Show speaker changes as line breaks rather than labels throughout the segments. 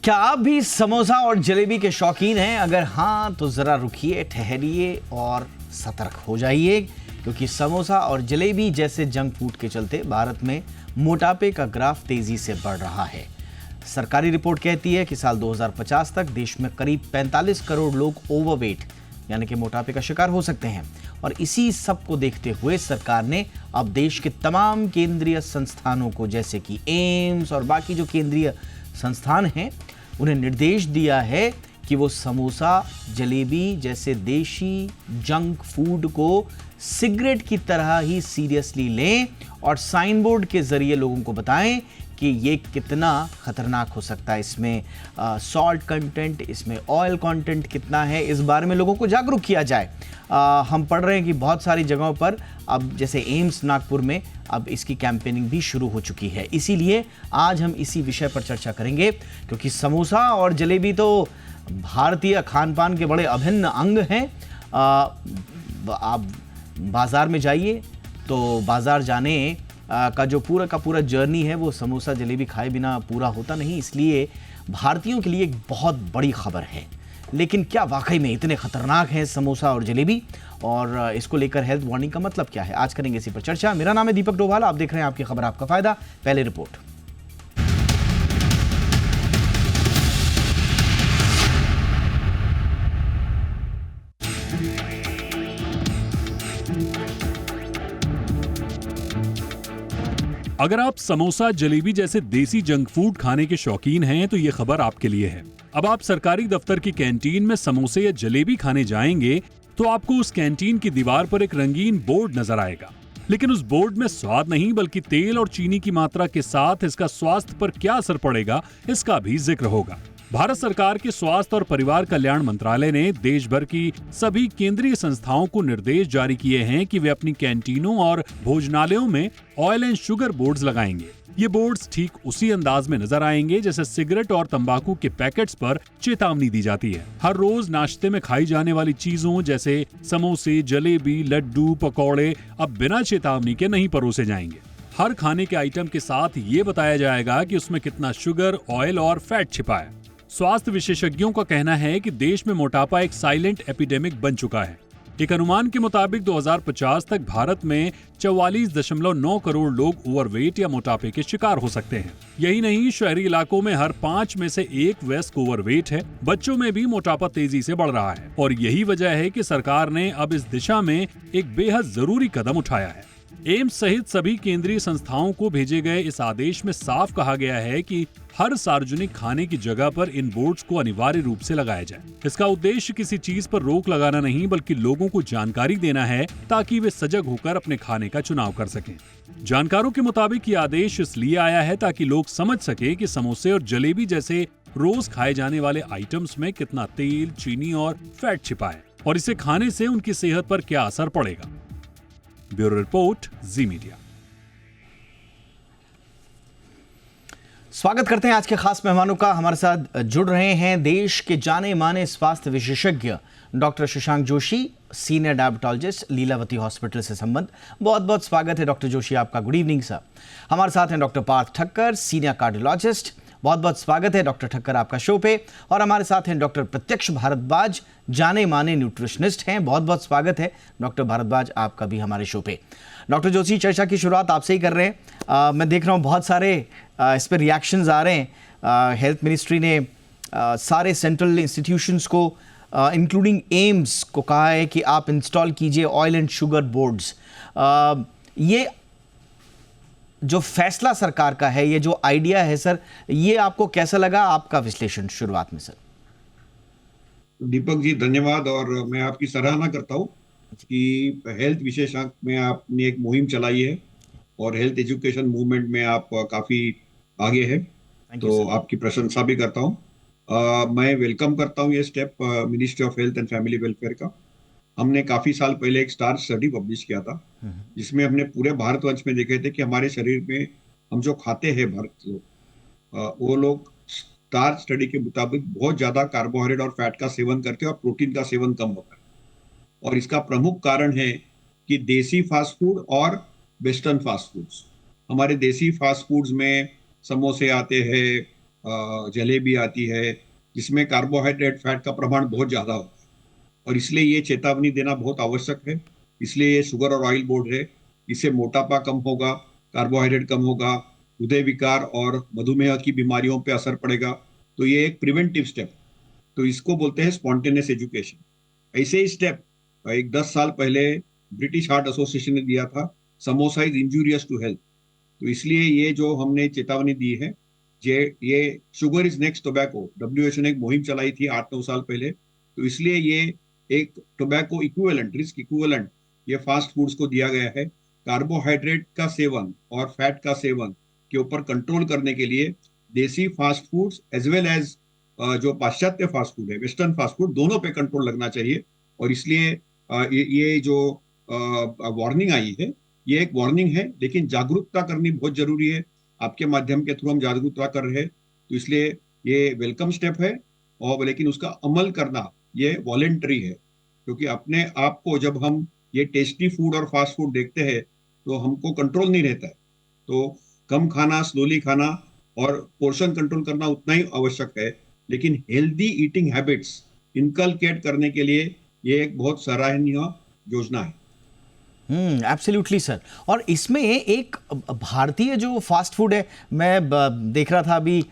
क्या आप भी समोसा और जलेबी के शौकीन हैं? अगर हाँ तो जरा रुकिए, ठहरिए और सतर्क हो जाइए, क्योंकि समोसा और जलेबी जैसे जंक फूड के चलते भारत में मोटापे का ग्राफ तेजी से बढ़ रहा है। सरकारी रिपोर्ट कहती है कि साल 2050 तक देश में करीब 45 करोड़ लोग ओवरवेट यानी कि मोटापे का शिकार हो सकते हैं। और इसी सब को देखते हुए सरकार ने अब देश के तमाम केंद्रीय संस्थानों को, जैसे कि एम्स और बाकी जो केंद्रीय संस्थान हैं, उन्हें निर्देश दिया है कि वो समोसा, जलेबी जैसे देशी जंक फूड को सिगरेट की तरह ही सीरियसली लें और साइन बोर्ड के जरिए लोगों को बताएं कि ये कितना खतरनाक हो सकता है। इसमें सॉल्ट कंटेंट, इसमें ऑयल कंटेंट कितना है, इस बारे में लोगों को जागरूक किया जाए। हम पढ़ रहे हैं कि बहुत सारी जगहों पर अब, जैसे एम्स नागपुर में, अब इसकी कैंपेनिंग भी शुरू हो चुकी है। इसीलिए आज हम इसी विषय पर चर्चा करेंगे, क्योंकि समोसा और जलेबी तो भारतीय खान पान के बड़े अभिन्न अंग हैं। आप बाज़ार में जाइए तो बाज़ार जाने का जो पूरा का पूरा जर्नी है वो समोसा जलेबी खाए बिना पूरा होता नहीं। इसलिए भारतीयों के लिए एक बहुत बड़ी खबर है। लेकिन क्या वाकई में इतने खतरनाक हैं समोसा और जलेबी, और इसको लेकर हेल्थ वार्निंग का मतलब क्या है? आज करेंगे इसी पर चर्चा। मेरा नाम है दीपक डोभाल, आप देख रहे हैं आपकी खबर आपका फायदा। पहले रिपोर्ट।
अगर आप समोसा, जलेबी जैसे देसी जंक फूड खाने के शौकीन हैं तो ये खबर आपके लिए है। अब आप सरकारी दफ्तर की कैंटीन में समोसे या जलेबी खाने जाएंगे तो आपको उस कैंटीन की दीवार पर एक रंगीन बोर्ड नजर आएगा। लेकिन उस बोर्ड में स्वाद नहीं, बल्कि तेल और चीनी की मात्रा के साथ इसका स्वास्थ्य पर क्या असर पड़ेगा, इसका भी जिक्र होगा। भारत सरकार के स्वास्थ्य और परिवार कल्याण मंत्रालय ने देश भर की सभी केंद्रीय संस्थाओं को निर्देश जारी किए हैं कि वे अपनी कैंटीनों और भोजनालयों में ऑयल एंड शुगर बोर्ड्स लगाएंगे। ये बोर्ड्स ठीक उसी अंदाज में नजर आएंगे जैसे सिगरेट और तंबाकू के पैकेट्स पर चेतावनी दी जाती है। हर रोज नाश्ते में खाई जाने वाली चीजों जैसे समोसे, जलेबी, लड्डू, पकौड़े अब बिना चेतावनी के नहीं परोसे जाएंगे। हर खाने के आइटम के साथ ये बताया जाएगा कि उसमें कितना शुगर, ऑयल और फैट छिपा है। स्वास्थ्य विशेषज्ञों का कहना है कि देश में मोटापा एक साइलेंट एपिडेमिक बन चुका है। एक अनुमान के मुताबिक 2050 तक भारत में 44.9 करोड़ लोग ओवरवेट या मोटापे के शिकार हो सकते हैं। यही नहीं, शहरी इलाकों में हर 5 में से 1 वयस्क ओवरवेट है। बच्चों में भी मोटापा तेजी से बढ़ रहा है और यही वजह है कि सरकार ने अब इस दिशा में एक बेहद जरूरी कदम उठाया है। एम्स सहित सभी केंद्रीय संस्थाओं को भेजे गए इस आदेश में साफ कहा गया है कि हर सार्वजनिक खाने की जगह पर इन बोर्ड्स को अनिवार्य रूप से लगाया जाए। इसका उद्देश्य किसी चीज पर रोक लगाना नहीं, बल्कि लोगों को जानकारी देना है ताकि वे सजग होकर अपने खाने का चुनाव कर सकें। जानकारों के मुताबिक ये आदेश इसलिए आया है ताकि लोग समझ सके कि समोसे और जलेबी जैसे रोज खाए जाने वाले आइटम्स में कितना तेल, चीनी और फैट छिपा है और इसे खाने से उनकी सेहत पर क्या असर पड़ेगा। ब्यूरो रिपोर्ट, जी मीडिया।
स्वागत करते हैं आज के खास मेहमानों का। हमारे साथ जुड़ रहे हैं देश के जाने माने स्वास्थ्य विशेषज्ञ doctor Shashank Joshi, senior diabetologist, Lilavati hospital से संबंध। बहुत बहुत स्वागत है डॉक्टर जोशी आपका। Good evening sir. हमारे साथ हैं doctor Parth Thakkar, senior cardiologist. बहुत बहुत स्वागत है डॉक्टर ठक्कर आपका शो पे। और हमारे साथ हैं डॉक्टर प्रत्यक्ष भारद्वाज, जाने माने न्यूट्रिशनिस्ट हैं। बहुत बहुत स्वागत है डॉक्टर भारद्वाज आपका भी हमारे शो पे। डॉक्टर जोशी, चर्चा की शुरुआत आपसे ही कर रहे हैं। मैं देख रहा हूँ बहुत सारे इस पर रिएक्शंस आ रहे हैं। हेल्थ मिनिस्ट्री ने सारे सेंट्रल इंस्टीट्यूशंस को इंक्लूडिंग एम्स को कहा है कि आप इंस्टॉल कीजिए ऑयल एंड शुगर बोर्ड्स। ये जो फैसला सरकार का है, ये जो आइडिया है सर, ये आपको कैसा लगा? आपका विश्लेषण शुरुआत में सर।
दीपक जी धन्यवाद। और मैं आपकी सराहना करता हूँ कि हेल्थ विशेषज्ञ में आपने एक मुहिम चलाई है और हेल्थ एजुकेशन मूवमेंट में आप काफी आगे हैं, तो आपकी प्रशंसा भी करता हूँ। मैं वेलकम करता हूँ ये step ministry of health and family welfare का। हमने काफी साल पहले एक स्टार स्टडी पब्लिश किया था जिसमें हमने पूरे भारतवर्ष में देखे थे कि हमारे शरीर में हम जो खाते हैं भारत लोग, वो लोग स्टार स्टडी के मुताबिक बहुत ज्यादा कार्बोहाइड्रेट और फैट का सेवन करते हैं और प्रोटीन का सेवन कम होता है। और इसका प्रमुख कारण है कि देसी फास्ट फूड और वेस्टर्न फास्ट फूड्स। हमारे देसी फास्ट फूड्स में समोसे आते हैं, जलेबी आती है, जिसमें कार्बोहाइड्रेट फैट का प्रमाण बहुत ज्यादा होता है। और इसलिए ये चेतावनी देना बहुत आवश्यक है। इसलिए ये शुगर और ऑयल बोर्ड है। इससे मोटापा कम होगा, कार्बोहाइड्रेट कम होगा, हृदय विकार और मधुमेह की बीमारियों पे असर पड़ेगा। तो ये एक प्रिवेंटिव स्टेप, तो इसको बोलते हैं स्पॉन्टेनियस एजुकेशन। ऐसे ही स्टेप एक 10 साल पहले ब्रिटिश हार्ट एसोसिएशन ने दिया था, samosa is injurious to health. तो इसलिए ये जो हमने चेतावनी दी है, ये sugar is next tobacco, WHO ने एक मुहिम चलाई थी 8-9 साल पहले। तो इसलिए ये एक टोबैको इक्विवेलेंट, रिस्क इक्विवेलेंट ये फास्ट फूड्स को दिया गया है। कार्बोहाइड्रेट का सेवन और फैट का सेवन के ऊपर कंट्रोल करने के लिए देसी fast foods as well as जो पाश्चात्य फास्ट फूड है, वेस्टर्न फास्ट फूड, दोनों पे कंट्रोल लगना चाहिए। और इसलिए ये जो वार्निंग आई है, ये एक वार्निंग है, लेकिन जागरूकता करनी बहुत जरूरी है। आपके माध्यम के थ्रू हम जागरूकता कर रहे हैं, तो इसलिए ये वेलकम स्टेप है। और लेकिन उसका अमल करना ये वॉलेंटरी है, क्योंकि अपने आप को जब हम ये टेस्टी फूड और फास्ट फूड देखते हैं तो हमको कंट्रोल नहीं रहता है। तो कम खाना, स्लोली खाना और पोर्शन कंट्रोल करना उतना ही आवश्यक है। लेकिन हेल्दी ईटिंग हैबिट्स इनकलकेट करने के लिए ये एक बहुत सराहनीय योजना है।
Absolutely sir. और इसमें एक भारतीय जो फास्ट फूड है, मैं देख रहा था अभी,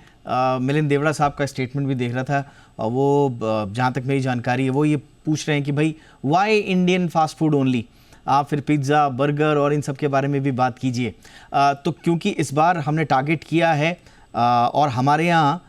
मिलिंद देवड़ा साहब का स्टेटमेंट भी देख रहा था, और वो जहाँ तक मेरी जानकारी है वो ये पूछ रहे हैं कि भाई why Indian fast food only. आप फिर पिज़्ज़ा, बर्गर और इन सब के बारे में भी बात कीजिए। तो क्योंकि इस बार हमने टारगेट किया है, और हमारे यहाँ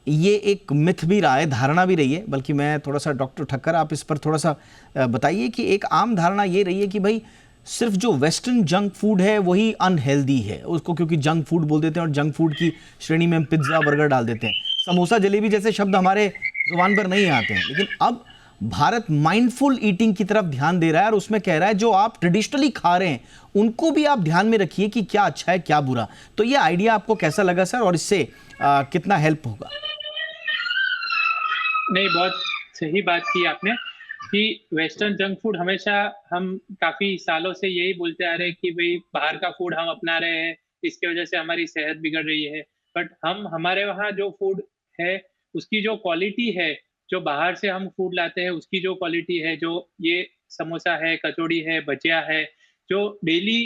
ये एक मिथ भी रहा है, धारणा भी रही है, बल्कि मैं थोड़ा सा, डॉक्टर ठक्कर आप इस पर थोड़ा सा बताइए कि एक आम धारणा ये रही है कि भाई सिर्फ जो वेस्टर्न जंक फूड है वही अनहेल्दी है, उसको क्योंकि जंक फूड बोल देते हैं और जंक फूड की श्रेणी में हम पिज्ज़ा, बर्गर डाल देते हैं। समोसा, जलेबी जैसे शब्द हमारे जुबान पर नहीं आते हैं। लेकिन अब भारत माइंडफुल ईटिंग की तरफ ध्यान दे रहा है और उसमें कह रहा है जो आप ट्रेडिशनली खा रहे हैं उनको भी आप ध्यान में रखिए कि क्या अच्छा है क्या बुरा। तो ये आइडिया आपको कैसा लगा सर, और इससे कितना हेल्प होगा?
नहीं, बहुत सही बात की आपने कि वेस्टर्न जंक फूड हमेशा हम काफी सालों से यही बोलते आ रहे हैं कि भाई बाहर का फूड हम अपना रहे हैं, इसकी वजह से हमारी सेहत बिगड़ रही है। बट हम हमारे वहाँ जो फूड है उसकी जो क्वालिटी है, जो बाहर से हम फूड लाते हैं उसकी जो क्वालिटी है, जो ये समोसा है, कचौड़ी है, भजिया है, जो डेली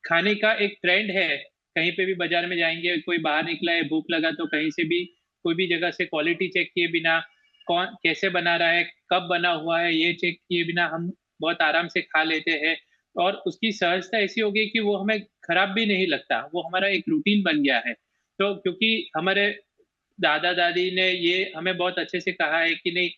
खाने का एक ट्रेंड है। कहीं पे भी बाजार में जाएंगे, कोई बाहर निकला है, भूख लगा, तो कहीं से भी कोई भी जगह से क्वालिटी चेक किए बिना, कौन कैसे बना रहा है, कब बना हुआ है, ये चेक किए बिना हम बहुत आराम से खा लेते हैं। और उसकी सहजता ऐसी हो गई कि वो हमें खराब भी नहीं लगता, वो हमारा एक रूटीन बन गया है। तो क्योंकि हमारे दादा दादी ने ये हमें बहुत अच्छे से कहा है कि नहीं,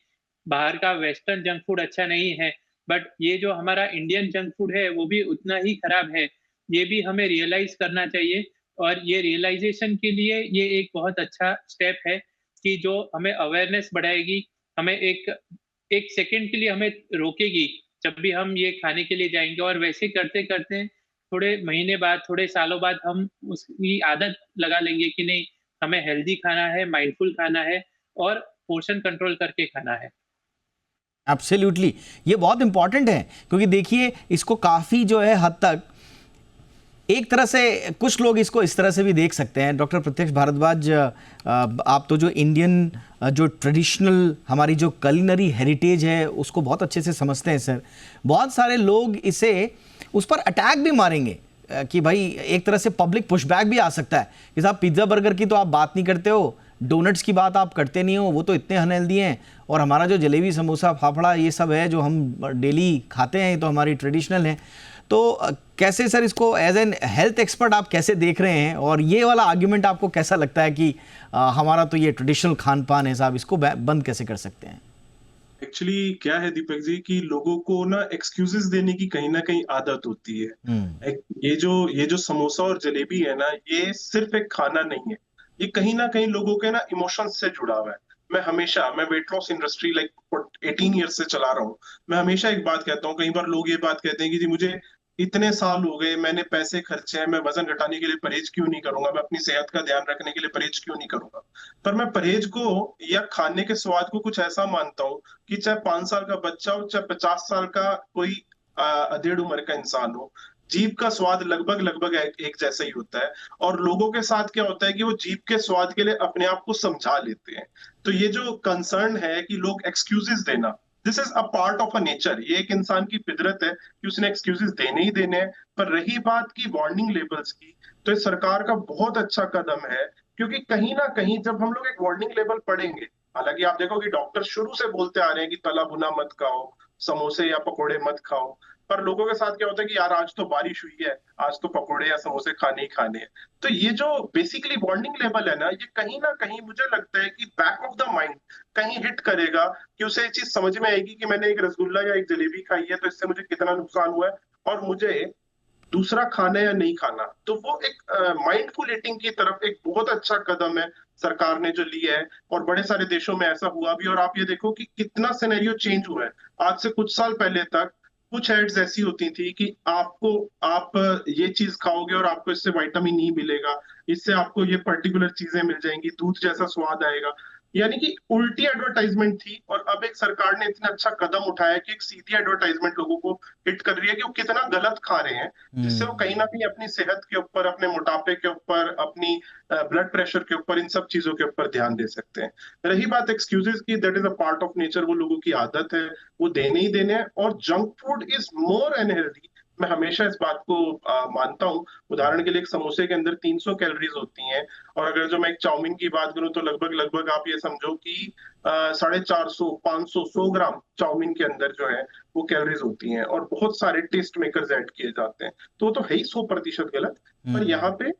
बाहर का वेस्टर्न जंक फूड अच्छा नहीं है, बट ये जो हमारा इंडियन जंक फूड है वो भी उतना ही खराब है। ये भी हमें रियलाइज करना चाहिए, और ये रियलाइजेशन के लिए ये एक बहुत अच्छा स्टेप है कि जो हमें अवेयरनेस बढ़ाएगी, हमें एक एक सेकंड के लिए हमें रोकेगी जब भी हम ये खाने के लिए जाएँगे। और वैसे करते-करते थोड़े महीने बाद, थोड़े सालों बाद हम उसकी आदत लगा लेंगे कि नहीं, हमें हेल्दी खाना है, माइंडफुल खाना है और पोर्शन कंट्रोल करके खाना है।
एब्सोल्युटली, ये बहुत इंपॉर्टेंट है, क्योंकि देखिए इसको काफ़ी जो है हद तक, एक तरह से कुछ लोग इसको इस तरह से भी देख सकते हैं। डॉक्टर प्रत्यक्ष भारद्वाज, आप तो जो इंडियन जो ट्रेडिशनल हमारी जो कलिनरी हेरिटेज है उसको बहुत अच्छे से समझते हैं सर। बहुत सारे लोग इसे, उस पर अटैक भी मारेंगे कि भाई एक तरह से पब्लिक पुशबैक भी आ सकता है कि साहब पिज़्ज़ा बर्गर की तो आप बात नहीं करते हो, डोनट्स की बात आप करते नहीं हो, वो तो इतने अनहेल्दी हैं, और हमारा जो जलेबी, समोसा, फाफड़ा ये सब है जो हम डेली खाते हैं तो हमारी ट्रेडिशनल है। तो कैसे सर इसको एज एन हेल्थ एक्सपर्ट आप कैसे देख रहे हैं, और ये वाला आर्ग्यूमेंट आपको कैसा लगता है कि हमारा तो ये ट्रेडिशनल खान पान है साहब, इसको बंद कैसे कर सकते हैं?
एक्चुअली क्या है दीपक जी कि लोगों को ना एक्सक्यूजेस देने की कहीं ना कहीं आदत होती है। ये जो समोसा और जलेबी है ना, ये सिर्फ एक खाना नहीं है, ये कहीं ना कहीं लोगों के ना इमोशंस से जुड़ा हुआ है। मैं वेट लॉस इंडस्ट्री 18 ईयर्स से चला रहा हूँ। मैं हमेशा एक बात कहता हूँ, कई बार लोग ये बात कहते हैं कि जी मुझे इतने साल हो गए, मैंने पैसे खर्चे हैं, मैं वजन घटाने के लिए परहेज क्यों नहीं करूंगा, मैं अपनी सेहत का ध्यान रखने के लिए परहेज क्यों नहीं करूंगा। पर मैं परहेज को या खाने के स्वाद को कुछ ऐसा मानता हूँ कि चाहे 5 साल का बच्चा हो, चाहे 50 साल का कोई अधेड़ उम्र का इंसान हो, जीभ का स्वाद लगभग लगभग एक जैसा ही होता है, और लोगों के साथ क्या होता है कि वो जीभ के स्वाद के लिए अपने आप को समझा लेते हैं। तो ये जो कंसर्न है कि लोग एक्सक्यूजेस देना, this is a part of a nature, ये एक इंसान की फितरत है कि उसने एक्सक्यूजेस देने ही देने हैं। पर रही बात की वार्निंग लेबल्स की, तो ये सरकार का बहुत अच्छा कदम है, क्योंकि कहीं ना कहीं जब हम लोग एक वार्निंग लेबल पढ़ेंगे, हालांकि आप देखो कि डॉक्टर शुरू से बोलते आ रहे हैं कि तला भुना मत खाओ, समोसे या पकोड़े मत खाओ, पर लोगों के साथ क्या होता है कि यार आज तो बारिश हुई है, आज तो पकोड़े या समोसे खाने ही खाने हैं। तो ये जो बेसिकली वार्निंग लेवल है ना कहीं मुझे लगता है कि बैक ऑफ द माइंड कहीं हिट करेगा, कि उसे ये चीज समझ में आएगी कि मैंने एक रसगुल्ला या एक जलेबी खाई है तो इससे मुझे कितना नुकसान हुआ है, और मुझे दूसरा खाना या नहीं खाना। तो वो एक माइंडफुल ईटिंग की तरफ एक बहुत अच्छा कदम है सरकार ने जो लिया है, और बड़े सारे देशों में ऐसा हुआ भी। और आप ये देखो कि कितना सिनेरियो चेंज हुआ है। आज से कुछ साल पहले तक कुछ एड्स ऐसी होती थी कि आप ये चीज खाओगे और आपको इससे विटामिन ई मिलेगा, इससे आपको ये पर्टिकुलर चीजें मिल जाएंगी, दूध जैसा स्वाद आएगा, यानी कि उल्टी एडवर्टाइजमेंट थी। और अब एक सरकार ने इतना अच्छा कदम उठाया कि एक सीधी एडवर्टाइजमेंट लोगों को हिट कर रही है कि वो कितना गलत खा रहे हैं, जिससे वो कहीं ना कहीं अपनी सेहत के ऊपर, अपने मोटापे के ऊपर, अपनी ब्लड प्रेशर के ऊपर, इन सब चीजों के ऊपर ध्यान दे सकते हैं। रही बात एक्सक्यूजेस की, that is a part of nature, वो लोगों की आदत है, वो देने ही देने हैं। और junk food is more unhealthy, मैं हमेशा इस बात को मानता हूँ। उदाहरण के लिए एक समोसे के अंदर 300 कैलोरीज होती हैं, और अगर जो मैं एक चाउमीन की बात करूं तो लगभग लगभग आप ये समझो कि 450, 500, 100 ग्राम चाउमीन के अंदर जो है वो कैलोरीज होती हैं, और बहुत सारे टेस्ट मेकर्स ऐड किए जाते हैं। तो वो तो है ही 100% गलत। पर यहाँ पे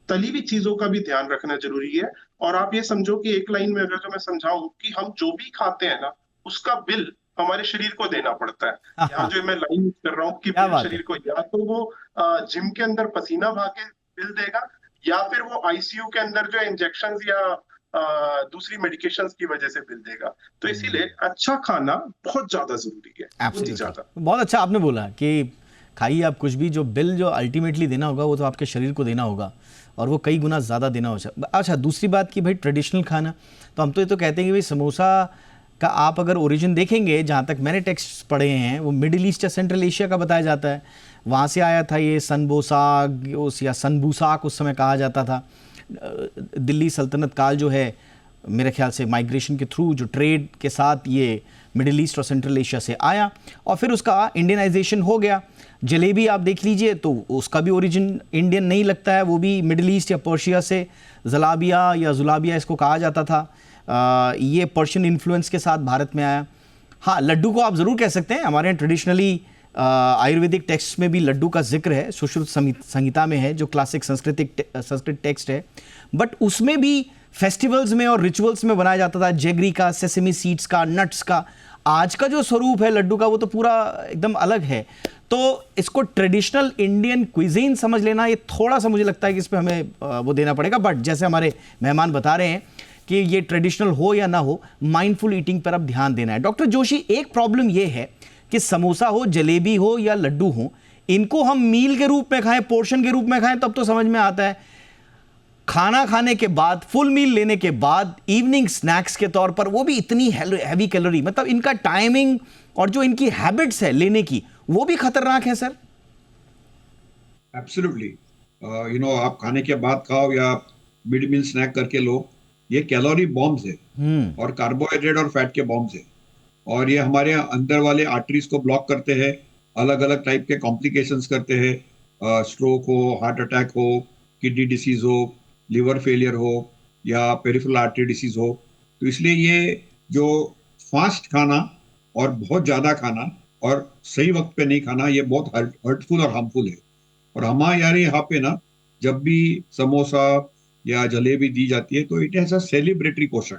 तली हुई चीजों का भी ध्यान रखना जरूरी है। और आप ये समझो कि एक लाइन में अगर जो मैं समझाऊं कि हम जो भी खाते हैं ना, उसका बिल हमारे शरीर को देना पड़ता है। यहाँ जो मैं लाइन यूज कर रहा हूँ कि बिल शरीर को, या तो वो जिम के अंदर पसीना बहा के बिल देगा, या फिर वो आईसीयू के अंदर जो इंजेक्शन या दूसरी मेडिकेशंस की वजह से बिल देगा। तो इसीलिए अच्छा खाना बहुत ज्यादा जरूरी है, बहुत ही ज्यादा।
बहुत अच्छा आपने बोला कि खाइए आप कुछ भी, जो बिल जो अल्टीमेटली देना होगा वो तो आपके शरीर को देना होगा, और वो कई गुना ज़्यादा देना होगा। अच्छा, दूसरी बात की भाई ट्रेडिशनल खाना, तो हम तो ये तो कहते हैं कि भाई समोसा का आप अगर ओरिजिन देखेंगे, जहाँ तक मैंने टेक्स्ट पढ़े हैं, वो मिडिल ईस्ट या सेंट्रल एशिया का बताया जाता है। वहाँ से आया था ये सनबोसाग या सनबूसाक उस समय कहा जाता था। दिल्ली सल्तनत काल जो है, मेरे ख्याल से माइग्रेशन के थ्रू जो ट्रेड के साथ ये मिडिल ईस्ट और सेंट्रल एशिया से आया, और फिर उसका इंडियनाइजेशन हो गया। जलेबी आप देख लीजिए तो उसका भी ओरिजिन इंडियन नहीं लगता है, वो भी मिडिल ईस्ट या पर्शिया से, जलाबिया या जुलाबिया इसको कहा जाता था। ये पर्शियन इन्फ्लुएंस के साथ भारत में आया। हाँ, लड्डू को आप ज़रूर कह सकते हैं, हमारे यहाँ ट्रेडिशनली आयुर्वेदिक टेक्स्ट में भी लड्डू का जिक्र है, सुश्रुत संहिता में है, जो क्लासिक संस्कृत टेक्स्ट है। बट उसमें भी फेस्टिवल्स में और रिचुअल्स में बनाया जाता था जेगरी का, सेसेमी सीड्स का, नट्स का। आज का जो स्वरूप है लड्डू का वो तो पूरा एकदम अलग है। तो इसको ट्रेडिशनल इंडियन क्विजीन समझ लेना, ये थोड़ा सा मुझे लगता है कि इस पर हमें वो देना पड़ेगा। बट जैसे हमारे मेहमान बता रहे हैं कि ये ट्रेडिशनल हो या ना हो, माइंडफुल ईटिंग पर अब ध्यान देना है। डॉक्टर जोशी, एक प्रॉब्लम ये है कि समोसा हो, जलेबी हो या लड्डू हो, इनको हम मील के रूप में खाएं, पोर्शन के रूप में खाएं, तब तो समझ में आता है। खाना खाने के बाद, फुल मील लेने के बाद, इवनिंग स्नैक्स के तौर पर, वो भी इतनी हैवी कैलोरी, मतलब इनका टाइमिंग और जो इनकी हैबिट्स है लेने की, वो भी खतरनाक है सर।
एब्सोल्युटली, आप खाने के बाद खाओ या मिड मील स्नैक करके लो, ये कैलोरी बॉम्ब्स है और कार्बोहाइड्रेट और फैट के बॉम्ब्स है, और ये हमारे अंदर वाले आर्टरीज को ब्लॉक करते हैं, अलग अलग टाइप के कॉम्प्लिकेशंस करते हैं, स्ट्रोक हो, हार्ट अटैक हो, किडनी डिसीज हो, लिवर फेलियर हो, या पेरिफेरल आर्टरी डिसीज हो। तो इसलिए ये जो फास्ट खाना और बहुत ज़्यादा खाना और सही वक्त पे नहीं खाना, ये बहुत हर्टफुल और हार्मफुल है। और हमारे यार यहाँ पे ना, जब भी समोसा या जलेबी दी जाती है तो it has a celebratory portion.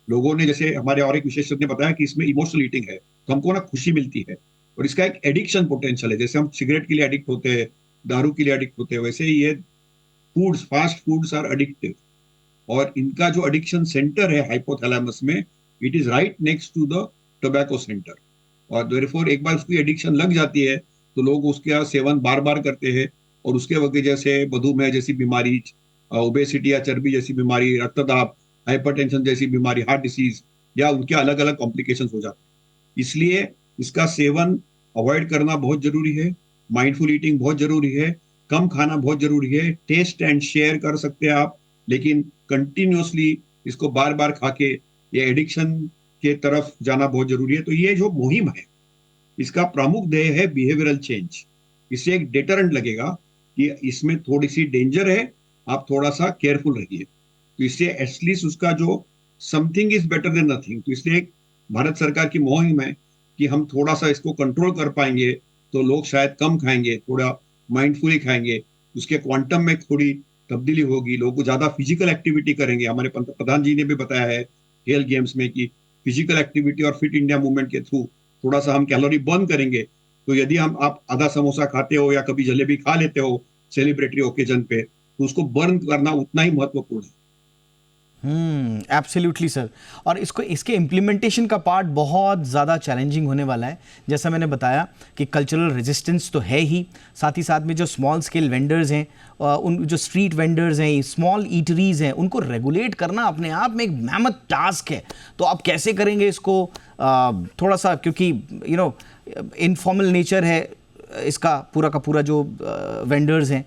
लोगों ने, जैसे हमारे और एक विशेषज्ञ ने बताया कि इसमें इमोशनल ईटिंग है, तो हमको ना खुशी मिलती है, और इसका एक एडिक्शन पोटेंशियल है। जैसे हम सिगरेट के लिए एडिक्ट होते हैं, दारू के लिए एडिक्ट होते हैं, वैसे ही ये foods, fast foods are addictive, और इनका जो एडिक्शन सेंटर है हाइपोथैलेमस में, it is right next to the tobacco center. और देयरफॉर एक बार उसकी एडिक्शन लग जाती है तो लोग उसका सेवन बार बार करते हैं, और उसके वजह से मधुमेह जैसी बीमारी, ओबेसिटी या चर्बी जैसी बीमारी, रक्तदाब, हाइपरटेंशन जैसी बीमारी, हार्ट डिसीज, या उनके अलग अलग कॉम्प्लिकेशंस हो जाते हैं। इसलिए इसका सेवन अवॉइड करना बहुत जरूरी है। माइंडफुल ईटिंग बहुत जरूरी है, कम खाना बहुत जरूरी है, टेस्ट एंड शेयर कर सकते हैं आप, लेकिन कंटिन्यूअसली इसको बार बार खा के ये एडिक्शन के तरफ जाना बहुत जरूरी है। तो ये जो मुहिम है, इसका प्रमुख ध्येय है बिहेवियरल चेंज। इससे एक डेटरेंट लगेगा कि इसमें थोड़ी सी डेंजर है, आप थोड़ा सा केयरफुल रहिए। तो इससे एटलीस्ट उसका जो something is better than nothing, तो इसलिए एक भारत सरकार की मुहिम है कि हम थोड़ा सा इसको कंट्रोल कर पाएंगे तो लोग शायद कम खाएंगे, थोड़ा माइंडफुली खाएंगे, उसके क्वांटम में थोड़ी तब्दीली होगी, लोग ज्यादा फिजिकल एक्टिविटी करेंगे। हमारे प्रधान जी ने भी बताया है हेल्थ गेम्स में कि फिजिकल एक्टिविटी और फिट इंडिया मूवमेंट के थ्रू थोड़ा सा हम कैलोरी बर्न करेंगे। तो यदि आप आधा समोसा खाते हो या कभी जलेबी खा लेते हो सेलिब्रेटरी ओकेजन पे, तो उसको बर्न करना उतना ही महत्वपूर्ण है।
Absolutely sir. और इसके इम्प्लीमेंटेशन का पार्ट बहुत ज़्यादा चैलेंजिंग होने वाला है। जैसा मैंने बताया कि कल्चरल रेजिस्टेंस तो है ही, साथ ही साथ में जो स्मॉल स्केल वेंडर्स हैं, उन जो स्ट्रीट वेंडर्स हैं, स्मॉल ईटरीज हैं, उनको रेगुलेट करना अपने आप में एक मेहनत टास्क है। तो आप कैसे करेंगे इसको? थोड़ा सा, क्योंकि इनफॉर्मल नेचर है इसका पूरा का पूरा जो वेंडर्स हैं,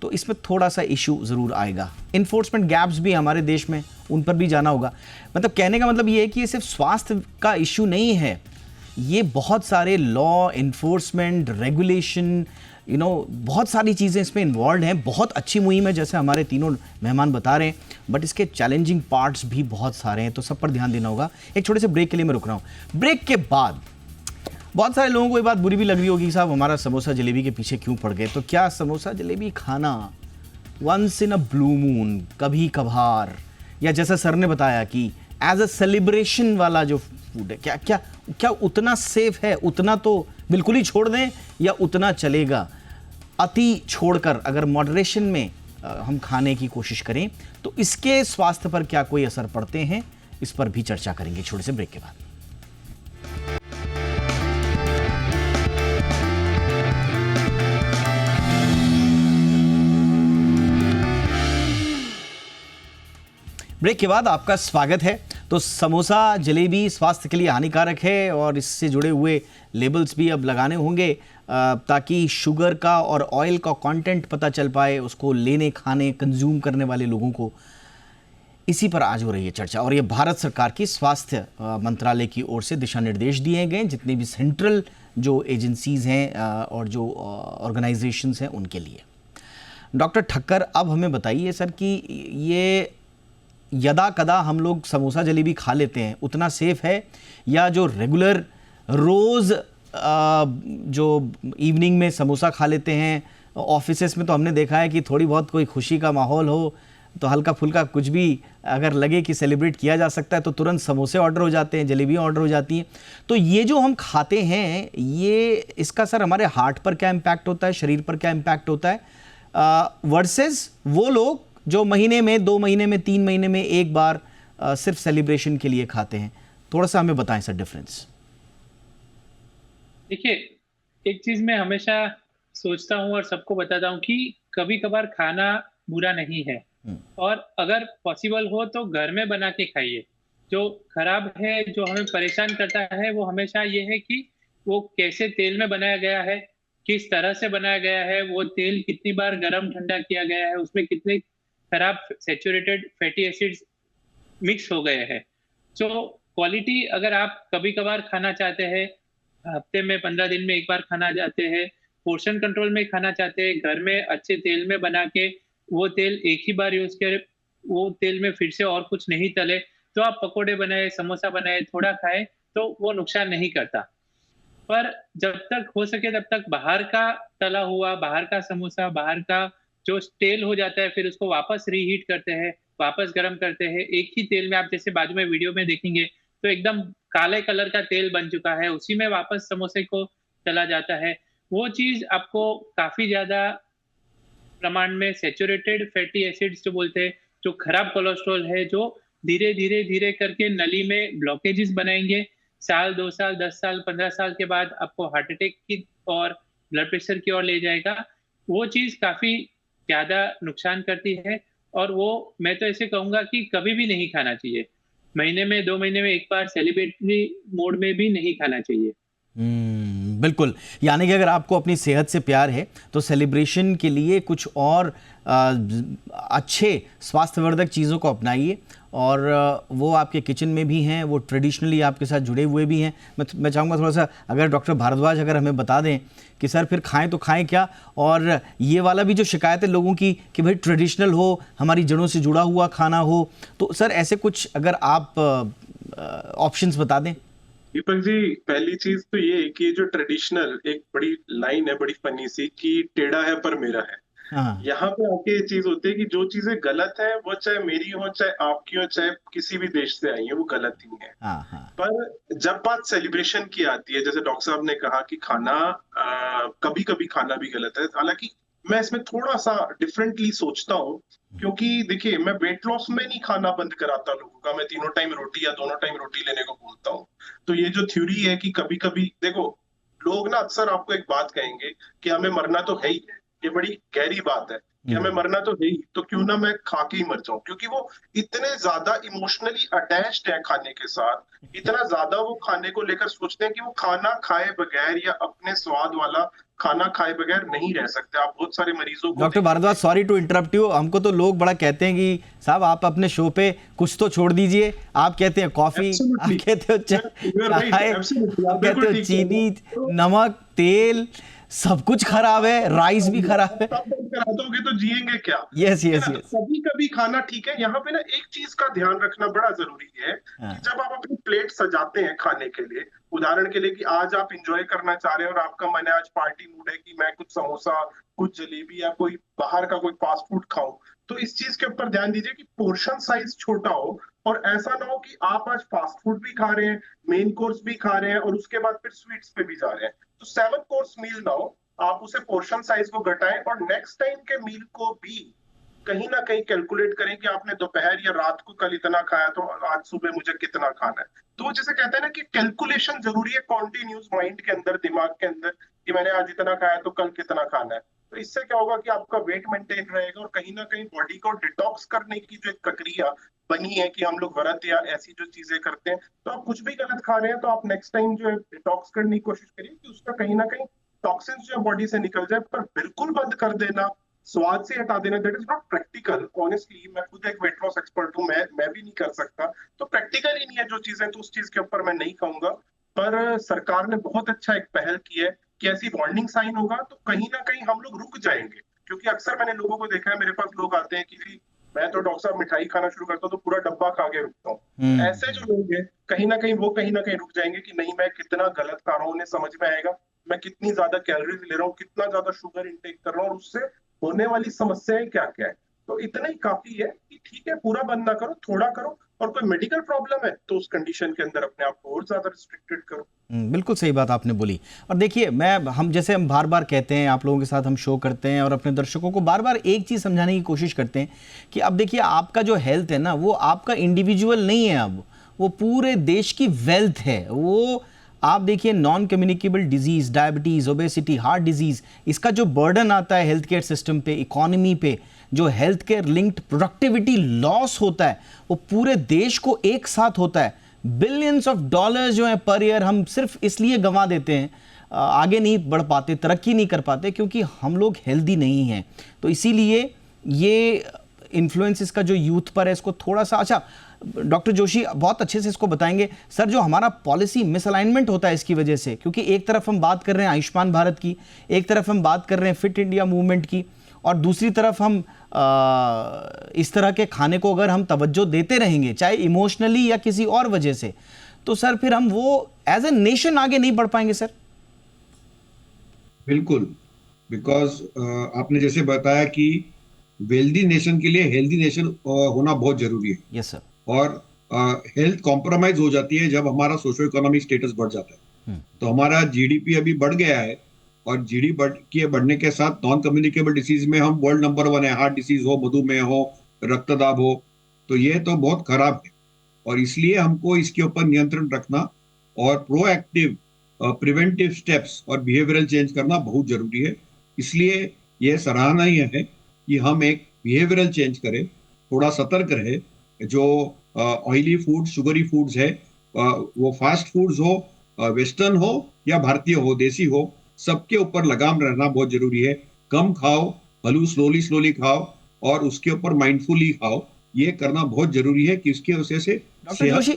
तो इसमें थोड़ा सा इशू ज़रूर आएगा। इन्फोर्समेंट गैप्स भी हमारे देश में, उन पर भी जाना होगा। मतलब कहने का मतलब ये है कि ये सिर्फ स्वास्थ्य का इशू नहीं है, ये बहुत सारे लॉ इन्फोर्समेंट, रेगुलेशन, बहुत सारी चीज़ें इसमें इन्वॉल्व हैं। बहुत अच्छी मुहिम है जैसे हमारे तीनों मेहमान बता रहे हैं, बट इसके चैलेंजिंग पार्ट्स भी बहुत सारे हैं, तो सब पर ध्यान देना होगा। एक छोटे से ब्रेक के लिए मैं रुक रहा हूँ। ब्रेक के बाद बहुत सारे लोगों को ये बात बुरी भी लग रही होगी कि साहब हमारा समोसा जलेबी के पीछे क्यों पड़ गए। तो क्या समोसा जलेबी खाना once in a blue moon, कभी कभार, या जैसा सर ने बताया कि एज अ सेलिब्रेशन वाला जो फूड है, क्या क्या क्या उतना सेफ है? उतना तो बिल्कुल ही छोड़ दें या उतना चलेगा? अति छोड़कर अगर मॉडरेशन में हम खाने की कोशिश करें तो इसके स्वास्थ्य पर क्या कोई असर पड़ते हैं, इस पर भी चर्चा करेंगे छोटे से ब्रेक के बाद। ब्रेक के बाद आपका स्वागत है। तो समोसा जलेबी स्वास्थ्य के लिए हानिकारक है और इससे जुड़े हुए लेबल्स भी अब लगाने होंगे ताकि शुगर का और ऑयल का कंटेंट पता चल पाए उसको लेने, खाने, कंज्यूम करने वाले लोगों को। इसी पर आज हो रही है चर्चा और ये भारत सरकार की स्वास्थ्य मंत्रालय की ओर से दिशा निर्देश दिए गए, जितने भी सेंट्रल जो एजेंसीज हैं और जो ऑर्गेनाइजेशंस हैं उनके लिए। डॉक्टर ठक्कर, अब हमें बताइए सर कि ये यदा कदा हम लोग समोसा जलेबी खा लेते हैं उतना सेफ है, या जो रेगुलर रोज़ जो इवनिंग में समोसा खा लेते हैं, ऑफिसेस में तो हमने देखा है कि थोड़ी बहुत कोई खुशी का माहौल हो तो हल्का फुल्का कुछ भी अगर लगे कि सेलिब्रेट किया जा सकता है तो तुरंत समोसे ऑर्डर हो जाते हैं, जलेबियाँ ऑर्डर हो जाती हैं। तो ये जो हम खाते हैं, ये इसका सर हमारे हार्ट पर क्या इम्पैक्ट होता है, शरीर पर क्या इम्पैक्ट होता है, वर्सेस वो लोग जो महीने में, 2 महीने में, 3 महीने में एक बार सिर्फ सेलिब्रेशन के लिए खाते हैं? थोड़ा सा हमें बताएं सर डिफरेंस।
देखिए, एक चीज मैं हमेशा सोचता हूँ और सबको बताता हूँ कि कभी कभार खाना बुरा नहीं है, और अगर पॉसिबल हो तो घर में बना के खाइए। जो खराब है, जो हमें परेशान करता है, वो हमेशा ये है कि वो कैसे तेल में बनाया गया है, किस तरह से बनाया गया है, वो तेल कितनी बार गर्म ठंडा किया गया है, उसमें कितने खराब सैचुरेटेड फैटी एसिड्स मिक्स हो गए हैं। तो क्वालिटी अगर आप कभी कभार खाना चाहते हैं, हफ्ते में 15 दिन में एक बार खाना चाहते हैं, पोर्शन कंट्रोल में खाना चाहते हैं, घर में अच्छे तेल में बना के वो तेल एक ही बार यूज करें, वो तेल में फिर से और कुछ नहीं तले, तो आप पकोड़े बनाए, समोसा बनाए, थोड़ा खाए तो वो नुकसान नहीं करता। पर जब तक हो सके तब तक बाहर का तला हुआ, बाहर का समोसा, बाहर का जो तेल हो जाता है, फिर उसको वापस रीहीट करते हैं, वापस गर्म करते हैं, एक ही तेल में। आप जैसे बाजू में वीडियो में देखेंगे तो एकदम काले कलर का तेल बन चुका है, उसी में वापस समोसे को तला जाता है। वो चीज आपको काफी ज्यादा प्रमाण में सैचुरेटेड फैटी एसिड्स जो बोलते हैं, जो खराब कोलेस्ट्रॉल है, जो धीरे धीरे धीरे करके नली में ब्लॉकेजेस बनाएंगे। साल, 2 साल, 10 साल, 15 साल के बाद आपको हार्ट अटैक की और ब्लड प्रेशर की ओर ले जाएगा। वो चीज काफी ज्यादा नुकसान करती है, और वो मैं तो ऐसे कहूंगा कि कभी भी नहीं खाना चाहिए। महीने में, 2 महीने में एक बार सेलिब्रेटरी मोड में भी नहीं खाना चाहिए।
बिल्कुल, यानी कि अगर आपको अपनी सेहत से प्यार है तो सेलिब्रेशन के लिए कुछ और अच्छे स्वास्थ्यवर्धक चीज़ों को अपनाइए, और वो आपके किचन में भी हैं, वो ट्रेडिशनली आपके साथ जुड़े हुए भी हैं। मैं चाहूँगा थोड़ा सा अगर डॉक्टर भारद्वाज अगर हमें बता दें कि सर फिर खाएं तो खाएं क्या, और ये वाला भी जो शिकायत है लोगों की कि भाई ट्रेडिशनल हो, हमारी जड़ों से जुड़ा हुआ खाना हो, तो सर ऐसे कुछ अगर आप ऑप्शंस बता दें।
दीपक जी, पहली चीज तो ये है कि ये जो ट्रेडिशनल, एक बड़ी लाइन है बड़ी फनी सी कि टेढ़ा है पर मेरा है।
हाँ
यहाँ पे आके ये चीज होती है कि जो चीजें गलत है वो चाहे मेरी हो, चाहे आपकी हो, चाहे किसी भी देश से आई है, वो गलत ही है।
हाँ हाँ
पर जब बात सेलिब्रेशन की आती है, जैसे डॉक्टर साहब ने कहा कि खाना कभी कभी खाना भी गलत है, हालांकि मैं इसमें थोड़ा सा डिफरेंटली सोचता हूँ। क्योंकि देखिए, मैं वेट लॉस में नहीं खाना बंद कराता लोगों का, मैं तीनों टाइम रोटी या दोनों टाइम रोटी लेने को बोलता हूँ। तो ये जो थ्योरी है कि कभी कभी देखो, लोग ना अक्सर आपको एक बात कहेंगे कि हमें मरना तो है ही है, ये बड़ी गहरी बात है कि हमें मरना तो है ही, तो क्यों ना मैं खा के ही मर जाऊं। क्योंकि वो इतने ज्यादा इमोशनली अटैच्ड है खाने के साथ, इतना ज्यादा वो खाने को लेकर सोचते हैं कि वो खाना खाए बगैर या अपने स्वाद वाला खाना खाए बगैर नहीं रह सकते। आप बहुत सारे मरीजों को
doctor Bharadwaj, sorry to interrupt you, हमको तो लोग बड़ा कहते हैं कि साहब आप अपने शो पे कुछ तो छोड़ दीजिए। आप कहते हैं कॉफी, आप कहते हो चाय, आप कहते हो चीनी, नमक, तेल, सब कुछ खराब है, राइस भी खराब है।
करा दोगे तो जिएंगे क्या?
Yes yes yes.
कभी कभी खाना ठीक है। यहाँ पे ना एक चीज का ध्यान रखना बड़ा जरूरी है कि जब आप अपनी प्लेट सजाते हैं खाने के लिए, उदाहरण के लिए कि आज आप इंजॉय करना चाह रहे हैं और आपका मन है, आज पार्टी मूड है कि मैं कुछ समोसा, कुछ जलेबी या कोई बाहर का कोई फास्ट फूड खाऊं, तो इस चीज के ऊपर ध्यान दीजिए कि पोर्शन साइज छोटा हो, और ऐसा ना हो कि आप आज फास्ट फूड भी खा रहे हैं, मेन कोर्स भी खा रहे हैं और उसके बाद फिर स्वीट्स पे भी जा रहे हैं। तो 7 कोर्स मील ना हो, आप उसे पोर्शन साइज को घटाएं और नेक्स्ट टाइम के मील को भी कहीं ना कहीं कैलकुलेट करें कि आपने दोपहर या रात को कल इतना खाया तो आज सुबह मुझे कितना खाना है। तो वो जैसे कहते हैं ना कि कैलकुलेशन जरूरी है कॉन्टिन्यूस माइंड के अंदर, दिमाग के अंदर, कि मैंने आज इतना खाया तो कल कितना खाना है। तो इससे क्या होगा कि आपका वेट मेंटेन रहेगा और कहीं ना कहीं बॉडी को डिटॉक्स करने की जो एक प्रक्रिया बनी है कि हम लोग व्रत या ऐसी जो चीजें करते हैं, तो आप कुछ भी गलत खा रहे हैं तो आप नेक्स्ट टाइम जो है डिटॉक्स करने की कोशिश करिए कि उसका कहीं ना कहीं टॉक्सिन्स जो बॉडी से निकल जाए। पर बिल्कुल बंद कर देना, स्वाद से हटा देना, that is not practical. Honestly मैं खुद एक वेट लॉस एक्सपर्ट हूँ, मैं भी नहीं कर सकता, तो प्रैक्टिकल ही नहीं है जो चीजें, तो उस चीज के ऊपर मैं नहीं कहूंगा। पर सरकार ने बहुत अच्छा एक पहल की है कि ऐसी वार्निंग साइन होगा तो कहीं ना कहीं हम लोग रुक जाएंगे। क्योंकि अक्सर मैंने लोगों को देखा है, मेरे पास लोग आते हैं कि जी मैं तो डॉक्टर साहब मिठाई खाना शुरू करता हूँ तो पूरा डब्बा खा के रुकता हूँ। ऐसे जो लोग हैं कहीं ना कहीं रुक जाएंगे कि नहीं, मैं कितना गलत खा रहा हूँ, उन्हें समझ में आएगा मैं कितनी ज्यादा कैलोरीज ले रहा हूँ, कितना ज्यादा शुगर इंटेक कर रहा हूँ और उससे होने वाली समस्याएं क्या क्या है। तो इतना ही काफी है कि ठीक है पूरा बंद ना करो, थोड़ा करो, और कोई मेडिकल प्रॉब्लम है तो उस कंडीशन के अंदर अपने आप को और ज्यादा रिस्ट्रिक्टेड करो।
बिल्कुल सही बात आपने बोली। और देखिए हम बार बार कहते हैं, आप लोगों के साथ हम शो करते हैं और अपने दर्शकों को बार बार एक चीज़ समझाने की कोशिश करते हैं कि अब देखिए आपका जो हेल्थ है ना, वो आपका इंडिविजुअल नहीं है, अब वो पूरे देश की वेल्थ है। वो आप देखिए non communicable disease, diabetes, obesity, heart disease, इसका जो बर्डन आता है हेल्थ केयर सिस्टम पे, इकोनॉमी पे, जो health care linked productivity loss होता है, वो पूरे देश को एक साथ होता है। बिलियंस ऑफ डॉलर्स जो है पर ईयर हम सिर्फ इसलिए गंवा देते हैं, आगे नहीं बढ़ पाते, तरक्की नहीं कर पाते, क्योंकि हम लोग हेल्दी नहीं हैं। तो इसीलिए ये इन्फ्लुएंस इसका जो यूथ पर है, इसको थोड़ा सा, अच्छा डॉक्टर जोशी बहुत अच्छे से इसको बताएंगे सर, जो हमारा पॉलिसी मिसअलाइनमेंट होता है इसकी वजह से, क्योंकि एक तरफ हम बात कर रहे हैं आयुष्मान भारत की, एक तरफ हम बात कर रहे हैं फिट इंडिया मूवमेंट की, और दूसरी तरफ हम इस तरह के खाने को अगर हम तवज्जो देते रहेंगे, चाहे इमोशनली या किसी और वजह से, तो सर फिर हम वो एज ए नेशन आगे नहीं बढ़ पाएंगे सर।
बिल्कुल, बिकॉज आपने जैसे बताया कि वेल्दी नेशन के लिए हेल्दी नेशन होना बहुत जरूरी है।
Yes sir.
और हेल्थ कॉम्प्रोमाइज हो जाती है जब हमारा सोशो इकोनॉमिक स्टेटस बढ़ जाता है। तो हमारा जीडीपी अभी बढ़ गया है, और जीडीपी बढ़ने के साथ नॉन कम्युनिकेबल डिसीज में हम वर्ल्ड नंबर 1 है। हार्ट डिसीज हो, मधुमेह हो, रक्तदाब हो, तो ये तो बहुत खराब है। और इसलिए हमको इसके ऊपर नियंत्रण रखना और प्रोएक्टिव प्रिवेंटिव स्टेप्स और बिहेवियरल चेंज करना बहुत जरूरी है। इसलिए यह सराहनीय है कि हम एक बिहेवियरल चेंज करें, थोड़ा सतर्क रहे। जो ऑयली फूड, शुगरी फूड्स है, वो फास्ट फूड्स हो, वेस्टर्न हो या भारतीय हो, देसी हो, सबके ऊपर लगाम रहना बहुत जरूरी है। कम खाओ, भलू स्लोली खाओ और उसके ऊपर माइंडफुली खाओ। ये करना बहुत जरूरी है कि उसकी वजह से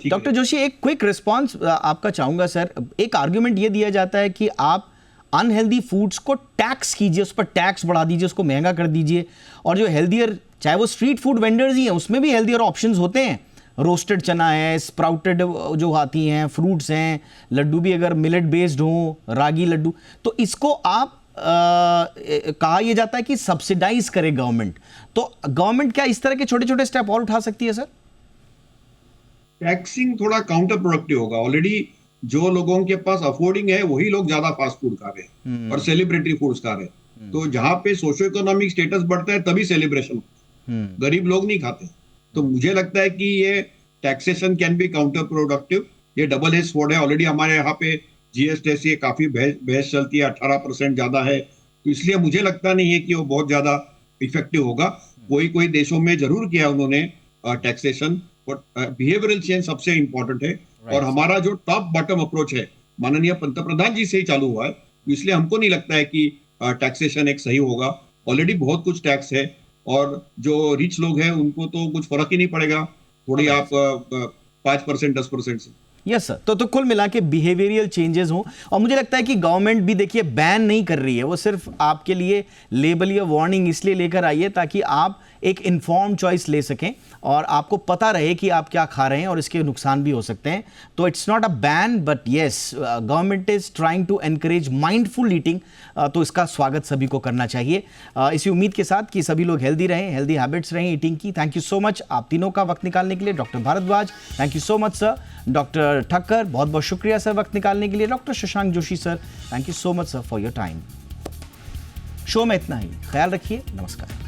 डॉक्टर जोशी एक क्विक रिस्पांस आपका चाहूंगा सर। एक आर्गुमेंट ये दिया जाता है कि आप अनहेल्दी फूड्स को टैक्स कीजिए, उस पर टैक्स बढ़ा दीजिए, उसको महंगा कर दीजिए, और जो हेल्दियर, चाहे वो स्ट्रीट फूड वेंडर्स ही हैं, उसमें भी हेल्दियर ऑप्शंस होते हैं। रोस्टेड चना है, स्प्राउटेड जो आती हैं, फ्रूट्स हैं, लड्डू भी अगर मिलेट बेस्ड हो, रागी लड्डू, तो इसको आप कहा यह जाता है कि सब्सिडाइज करे गवर्नमेंट। तो गवर्नमेंट क्या इस तरह के छोटे छोटे स्टेप और उठा सकती है सर?
टैक्सिंग थोड़ा काउंटर प्रोडक्टिव होगा। ऑलरेडी जो लोगों के पास अफोर्डिंग है वही लोग ज्यादा फास्ट फूड खा रहे हैं और सेलिब्रिटी फूड्स खा रहे हैं। तो जहां पे सोशो इकोनॉमिक स्टेटस बढ़ता है तभी सेलिब्रेशन होता है, गरीब लोग नहीं खाते। तो मुझे लगता है कि ये taxation can be counter productive. ये डबल एज स्वॉर्ड है। ऑलरेडी हमारे यहाँ पे जीएसटी से काफी बहस चलती है, 18% ज्यादा है। तो इसलिए मुझे लगता नहीं है कि वो बहुत ज्यादा इफेक्टिव होगा। कोई देशों में जरूर किया उन्होंने टैक्सेशन, बट बिहेवियरल चेंज सबसे इंपॉर्टेंट है। और हमारा जो टॉप बॉटम अप्रोच है माननीय पंतप्रधान जी से ही चालू हुआ है, इसलिए हमको नहीं लगता है कि टैक्सेशन एक सही होगा। ऑलरेडी बहुत कुछ टैक्स है और जो रिच लोग हैं उनको तो कुछ फर्क ही नहीं पड़ेगा, थोड़ी आप 5% 10% से।
Yes sir. तो कुल मिला के बिहेवियरल चेंजेस हों, और मुझे लगता है कि गवर्नमेंट भी देखिए बैन नहीं कर रही है, वो सिर्फ आपके लिए लेबल या वार्निंग इसलिए लेकर आई है ताकि आप एक इन्फॉर्म चॉइस ले सकें और आपको पता रहे कि आप क्या खा रहे हैं और इसके नुकसान भी हो सकते हैं। तो it's not a ban, but yes government is trying to encourage mindful eating. तो इसका स्वागत सभी को करना चाहिए, इसी उम्मीद के साथ कि सभी लोग हेल्दी रहें, हेल्दी हैबिट्स रहें ईटिंग की। थैंक यू सो मच आप तीनों का वक्त निकालने के लिए। Doctor Bharadwaj, thank you so much sir. Doctor Thakkar, बहुत बहुत शुक्रिया सर वक्त निकालने के लिए। Doctor Shashank Joshi sir, thank you so much sir for your time. Show में इतना ही, ख्याल रखिए, नमस्कार।